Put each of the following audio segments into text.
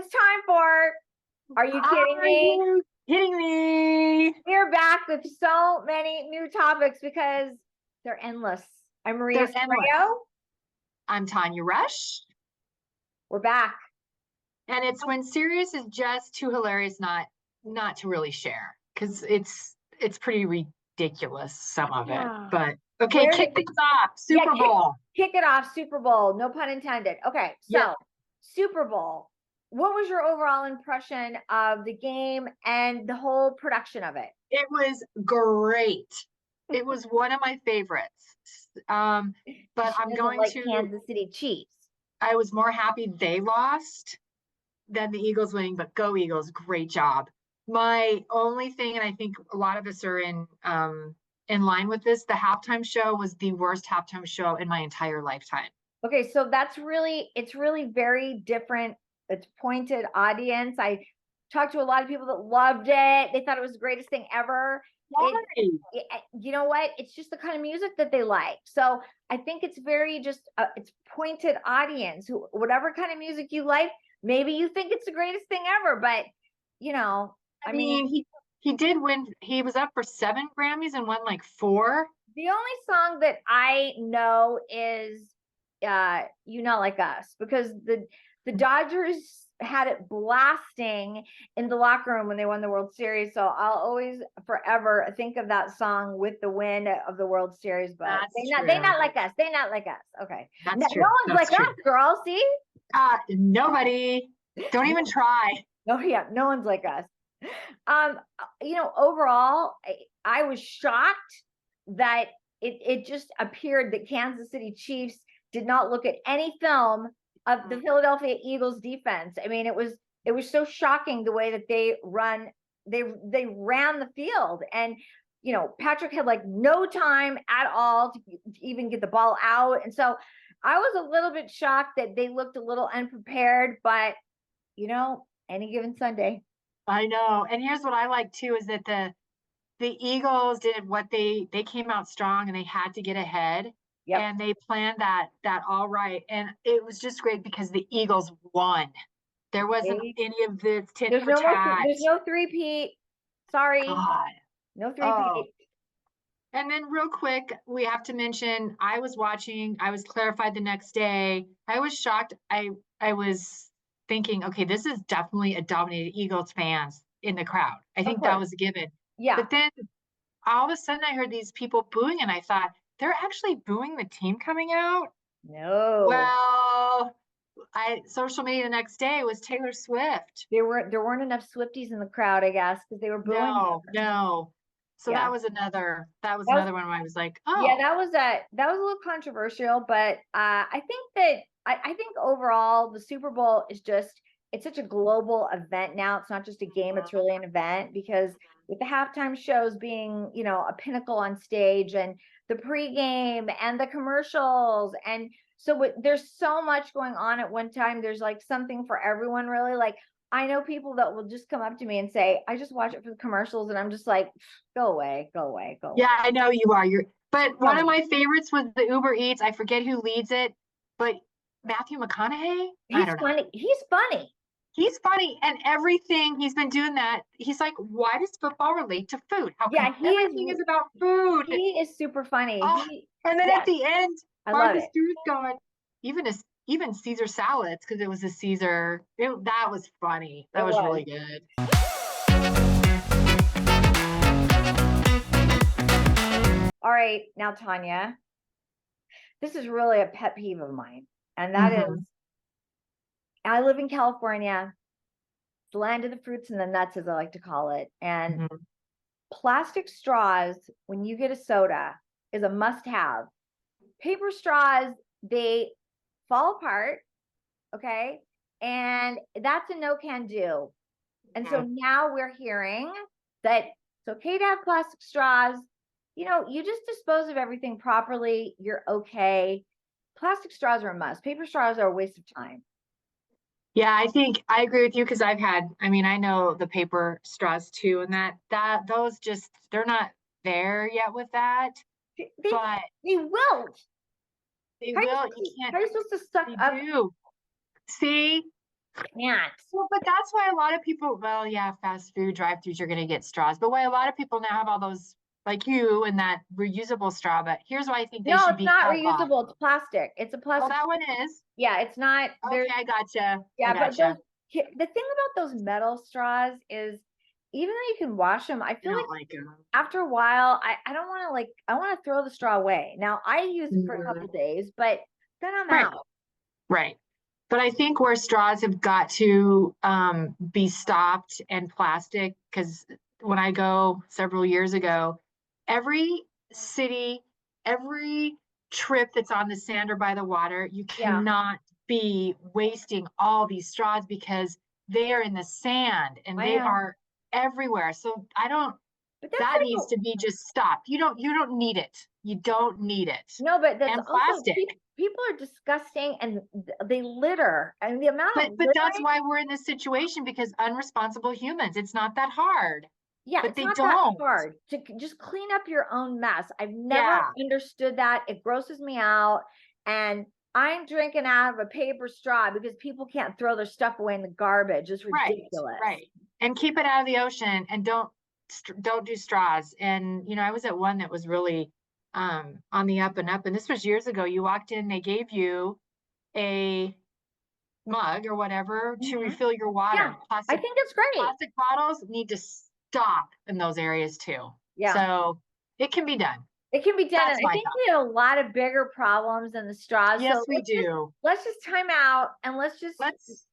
it's time for Are You Kidding Are Me? you kidding me? We're back with so many new topics because they're endless. I'm Maria They're endless. Scoreo. I'm Tanya Rush, We're back. and it's when serious is just too hilarious not to really share because it's pretty ridiculous, some of it. But okay, kick things off. Super Bowl. Kick it off. Super Bowl. No pun intended. Okay, so Super Bowl. What was your overall impression of the game and the whole production of it? It was great. It was one of my favorites. But I'm going to Kansas City Chiefs. I was more happy they lost than the Eagles winning, but go Eagles, great job. My only thing, and I think a lot of us are in line with this, the halftime show was the worst halftime show in my entire lifetime. Okay, so it's really very different. It's pointed audience. I talked to a lot of people that loved it. They thought it was the greatest thing ever. Why? You know what? It's just the kind of music that they like. So I think it's very just it's pointed audience. Whatever kind of music you like, maybe you think it's the greatest thing ever, but I mean, he did win. He was up for 7 Grammys and won like 4. The only song that I know is You Not Like Us, because the Dodgers had it blasting in the locker room when they won the World Series. So I'll always forever think of that song with the win of the World Series. But they not like us. They not like us. Okay. That's true. No one's like us, girl. See? Nobody. Don't even try. No, yeah, no one's like us. Overall, I was shocked that it just appeared that Kansas City Chiefs did not look at any film of the Philadelphia Eagles defense. I mean, it was so shocking the way that they ran the field. And Patrick had like no time at all to even get the ball out. And so I was a little bit shocked that they looked a little unprepared, but any given Sunday. I know. And here's what I like too, is that the Eagles did what they came out strong and they had to get ahead. Yep. And they planned that all right. And it was just great because the Eagles won. There wasn't any of this tit for tat. There's no three-peat. Sorry. God. No three-peat. And then real quick, we have to mention, I was clarified the next day. I was shocked. I was thinking, okay, this is definitely a dominated Eagles fans in the crowd. I think that was a given. Yeah. But then all of a sudden I heard these people booing and I thought, they're actually booing the team coming out? No. Well, social media the next day was Taylor Swift. There weren't enough Swifties in the crowd, I guess, because they were booing. No. So that was another one where I was like, oh. Yeah, that was a little controversial, but I think overall the Super Bowl is it's such a global event now. It's not just a game, it's really an event, because with the halftime shows being, a pinnacle on stage, and the pregame and the commercials. And so there's so much going on at one time. There's like something for everyone, really. Like, I know people that will just come up to me and say, I just watch it for the commercials. And I'm just like, go away. Yeah, I know you are. But one of my favorites was the Uber Eats. I forget who leads it, but Matthew McConaughey. He's funny. He's funny, and everything he's been doing that. He's like, why does football relate to food? Everything is about food. He is super funny. And then at the end, Martha Stewart's going, even Caesar salads, because it was a Caesar. That was funny. That was really good. All right, now Tanya, this is really a pet peeve of mine, and that is, I live in California, the land of the fruits and the nuts, as I like to call it. And plastic straws, when you get a soda, is a must-have. Paper straws, they fall apart, okay? And that's a no-can-do. And so now we're hearing that it's okay to have plastic straws. You just dispose of everything properly, you're okay. Plastic straws are a must. Paper straws are a waste of time. Yeah, I think I agree with you, because I know the paper straws too, and that those just, they're not there yet with that. But they wilt. They will. You can't. How are you supposed to suck up? See, Can't. Well, but that's why a lot of people, well, yeah, fast food drive-throughs, you're gonna get straws, but why a lot of people now have all those, like you, and that reusable straw, but here's why I think they No, should it's be not outlawed. reusable. It's plastic. It's a Oh, plastic. that one is? Yeah, it's not there. Okay, I gotcha. I Yeah, but gotcha. the thing about those metal straws is even though you can wash them, I I feel like don't like them. after a while, I don't want to like, I want to throw the straw away. Now I use it for a couple days, but then I'm Right, out. right. But I think where straws have got to be stopped and plastic, because when I go several years ago, every city, every trip that's on the sand or by the water, you Yeah, cannot be wasting all these straws because they are in the sand and I they know. are everywhere. So I don't, But that's that like, needs to be just stopped. You don't need it. You don't need it. no, but that's And also plastic. people are disgusting and they litter. And the amount of But that's littering, why we're in this situation, because unresponsible humans, it's not that hard, yeah, but it's they not that don't. hard to just clean up your own mess. I've never Yeah, understood that. It grosses me out. And I'm drinking out of a paper straw because people can't throw their stuff away in the garbage. It's right, ridiculous. right. And keep it out of the ocean and don't do straws. And I was at one that was really on the up and up. And this was years ago. You walked in, they gave you a mug or whatever to Mhm. refill your water. Yeah, I think it's great. Plastic bottles need to stop in those areas too. Yeah, So it can be done. it can be done. And That's I my think thought. we have a lot of bigger problems than the straws. Yes, So we do. let's just time out and let's just Let's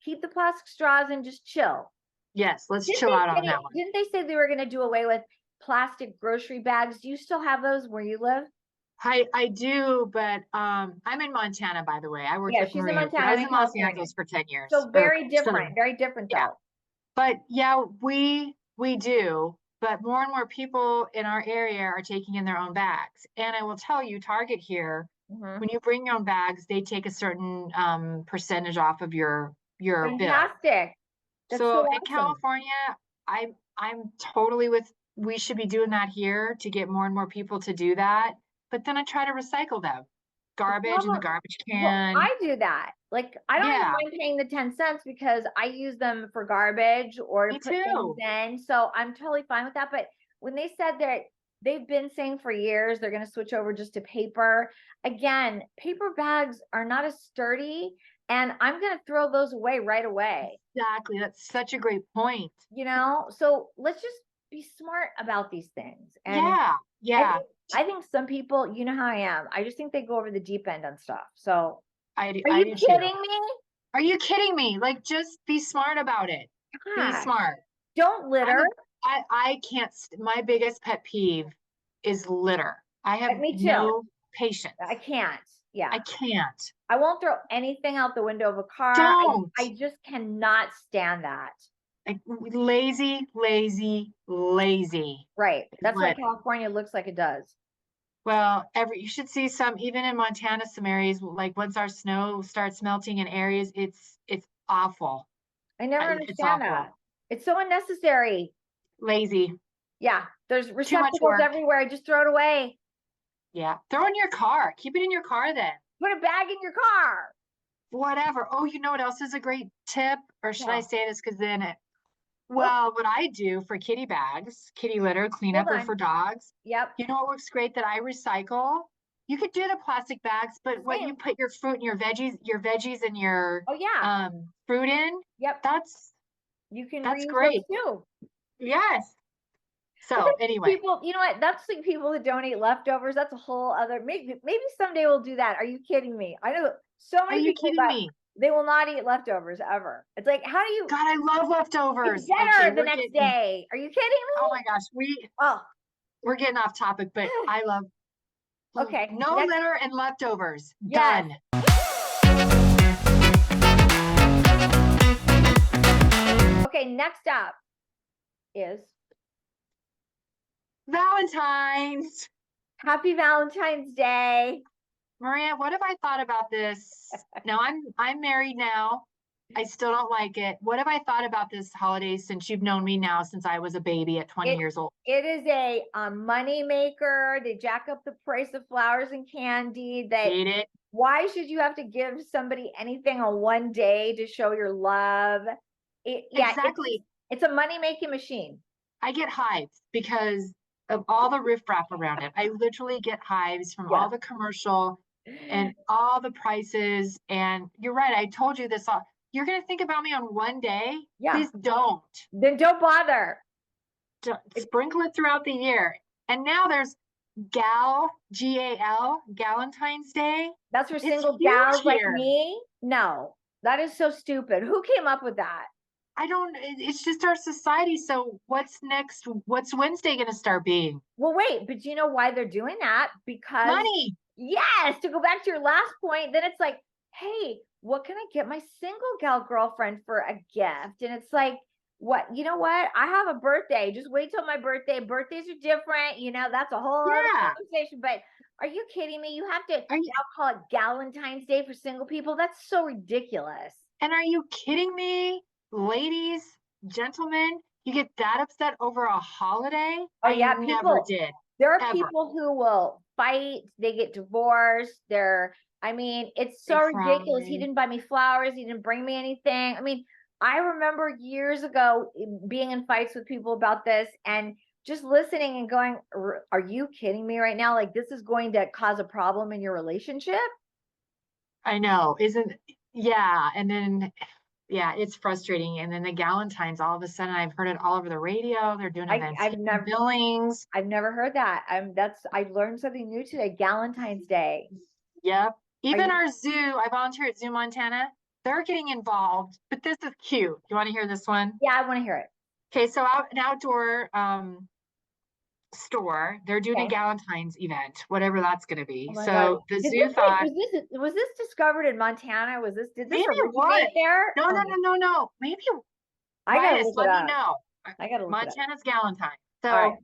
keep the plastic straws and just chill. Yes, let's Didn't chill they out on that say one. didn't they say they were gonna do away with plastic grocery bags? Do you still have those where you live? I do, but I'm in Montana, by the way. I worked Yeah, with she's in Maria, but Montana, I I'm was in in Los California. Angeles for 10 years. So Or very different yeah. though. But yeah, we do. But more and more people in our area are taking in their own bags. And I will tell you, Target here, Mhm. when you bring your own bags, they take a certain percentage off of your bill. Fantastic. That's so So in awesome. California, I'm totally with, we should be doing that here to get more and more people to do that. But then I try to recycle them. The Garbage in the problem, garbage well, can. I do that. Like, I don't even Yeah, mind paying the 10 cents because I use them for garbage or to me put things too. in. So I'm totally fine with that. But when they said that they've been saying for years they're going to switch over just to paper, again, paper bags are not as sturdy, and I'm going to throw those away right away, Exactly. That's such a great point. So let's just be smart about these things. And Yeah, I yeah. think I think some people, you know how I am. I just think they go over the deep end on stuff. So are I you do too. kidding me? Are you kidding me? Like, just be smart about it. Be Gosh, smart. don't I'm litter. a, I can't, my biggest pet peeve is litter. I have Me too. no patience. I can't. Yeah. I can't. I won't throw anything out the window of a car. Don't. I just cannot stand that. Like, lazy, lazy, lazy Right. is That's what what, California looks like it does. well, you should see some, even in Montana, some areas, like once our snow starts melting in areas, it's awful. I never It's understand awful. that. It's so unnecessary. Lazy. Yeah. There's Too much receptacles work. everywhere. I just throw it away. Yeah. Throw in your car. Keep it in your car then. Put a bag in your car. Whatever. Oh, you know what else is a great tip? Or should I Yeah. say this? Because then Oh, well, what I do for kitty bags, kitty litter cleanup, hold or on. for dogs, Yep. you know what works great that I recycle? You could do the plastic bags, but what you Same. put your fruit and your veggies and your Oh yeah. fruit in, Yep. that's You can that's reuse those great. too. Yes. But So anyway, people, you know what? That's like people that donate leftovers. That's a whole other. Maybe someday we'll do that. Are you kidding me? I know so are many you people kidding that me? they will not eat leftovers ever. It's like, how do you God, I love leftovers. eat dinner Okay, the we're next getting, day? Are you kidding oh me? my gosh, Oh, we're getting off topic, but I love okay. no Next, litter and leftovers. yes. Done. Okay, next up is Valentine's. Happy Valentine's Day. Maria, what have I thought about this? Now I'm married now. I still don't like it. What have I thought about this holiday since you've known me now since I was a baby at 20 It years old? it is a money maker. They jack up the price of flowers and candy. That Hate it. why should you have to give somebody anything on one day to show your love? Exactly. It's a money making machine. I get hives because of all the riffraff around it. I literally get hives from all the commercial and all the prices. And you're right. I told you this all. You're going to think about me on one day. Yeah. Please don't. Then don't bother. Sprinkle it throughout the year. And now there's G-A-L, Galentine's Day. That's for It's single huge gals like here. me? No, that is so stupid. Who came up with that? I don't, it's just our society. So what's next? What's Wednesday going to start being? Well, wait, but you know why they're doing that? Because Money. yes, to go back to your last point, then it's like, hey, what can I get my single gal girlfriend for a gift? And it's like, what, you know what? I have a birthday. Just wait till my birthday. Birthdays are different. You know, that's a whole other conversation. But are you kidding me? You have to now call it Galentine's Day for single people. That's so ridiculous. And are you kidding me? Ladies, gentlemen, you get that upset over a holiday? Oh, yeah, I never did. There are people who will fight, they get divorced. I mean, it's so ridiculous. He didn't buy me flowers, he didn't bring me anything. I mean, I remember years ago being in fights with people about this and just listening and going, are you kidding me right now? Like, this is going to cause a problem in your relationship? I know, yeah. And then, yeah, it's frustrating. And then the Galentine's, all of a sudden, I've heard it all over the radio. They're doing events in Billings. I've never heard that. I've learned something new today. Galentine's Day. Yep. Even our zoo, I volunteer at Zoo Montana. They're getting involved, but this is cute. You want to hear this one? Yeah, I want to hear it. Okay, so an outdoor store, they're doing a Galentine's event, whatever that's going to be. So the zoo thought, was this discovered in Montana? Did this originate there? No. Maybe I gotta look it up. Me know. I gotta look Montana's Galentine. So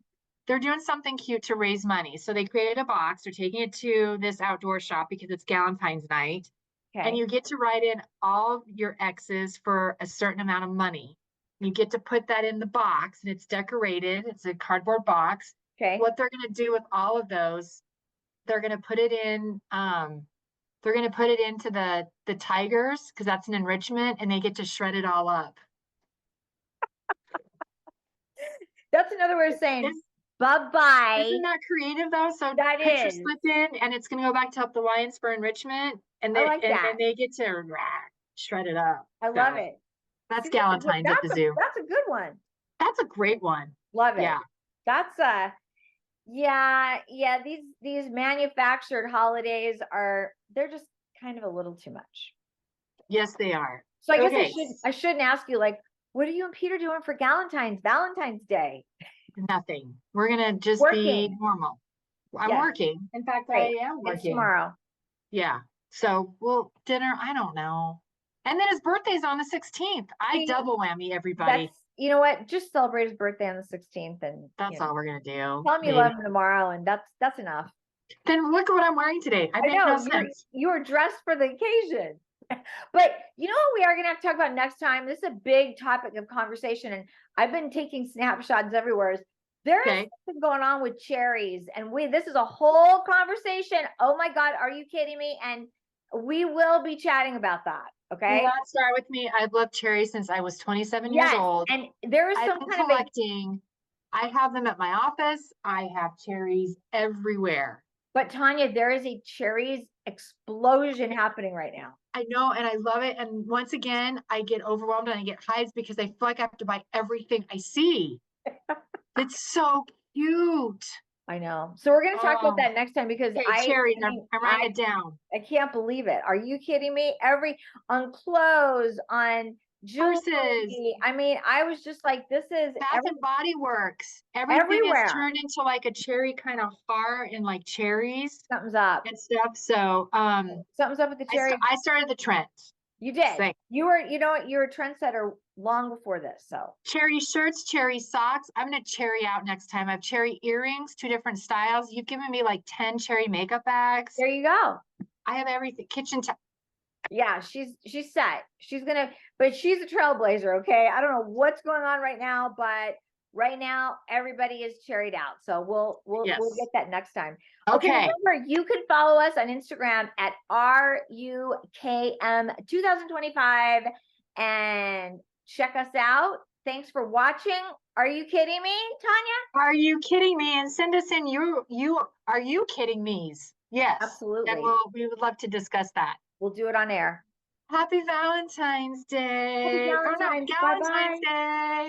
they're doing something cute to raise money. So they created a box. They're taking it to this outdoor shop because it's Galentine's night. Okay. And you get to write in all your exes for a certain amount of money. You get to put that in the box and it's decorated. It's a cardboard box. Okay. What they're going to do with all of those, they're going to put it in, they're going to put it into the tigers because that's an enrichment and they get to shred it all up. That's another way of saying bye-bye. Isn't that creative though? So that is slip in and it's going to go back to Up the Lions for enrichment. And they, and they get to shred it up. I love it. That's Galentine's at the zoo. That's a good one. That's a great one. Love it. Yeah. That's these manufactured holidays they're just kind of a little too much. Yes, they are. So I guess I shouldn't ask you, like, what are you and Peter doing for Valentine's Day? Nothing. We're gonna just be normal. I'm working. In fact, I am working. It's tomorrow. Yeah. So dinner, I don't know. And then his birthday's on the 16th. I double whammy everybody. You know what? Just celebrate his birthday on the 16th, and that's all we're gonna do. Tell him you love him tomorrow, and that's enough. Then look at what I'm wearing today. I know you were dressed for the occasion. But you know what we are gonna have to talk about next time? This is a big topic of conversation, and I've been taking snapshots everywhere. There is something going on with cherries, and this is a whole conversation. Oh my God, are you kidding me? And we will be chatting about that. Okay. Do not start with me. I've loved cherries since I was 27 years old. And there is some kind collecting. I have them at my office. I have cherries everywhere. But Tanya, there is a cherries explosion happening right now. I know, and I love it. And once again, I get overwhelmed and I get hives because I feel like I have to buy everything I see. It's so cute. I know. So we're going to talk about that next time because cherries, I'm writing it down. I can't believe it. Are you kidding me? On clothes, on jewelry. I mean, I was just like, this is Bath and Body Works. Everything is turned into like a cherry kind of heart and like cherries. Something's up. And stuff. So something's up with the cherry. I started the trend. You did. You were a trendsetter long before this. So cherry shirts, cherry socks. I'm gonna cherry out next time. I have cherry earrings, 2 different styles. You've given me like 10 cherry makeup bags. There you go. I have everything. Yeah, she's set. But she's a trailblazer, okay? I don't know what's going on right now, but right now everybody is cherried out. So we'll Yes. get that next time. Okay, Okay. remember you can follow us on Instagram at RUKM2025 and check us out. Thanks for watching. Are you kidding me, Tanya? Are you kidding me? And send us in you are you kidding me's? Yes. Absolutely. And we would love to discuss that. We'll do it on air. Happy Valentine's Day. Happy Valentine's. Bye-bye. Day.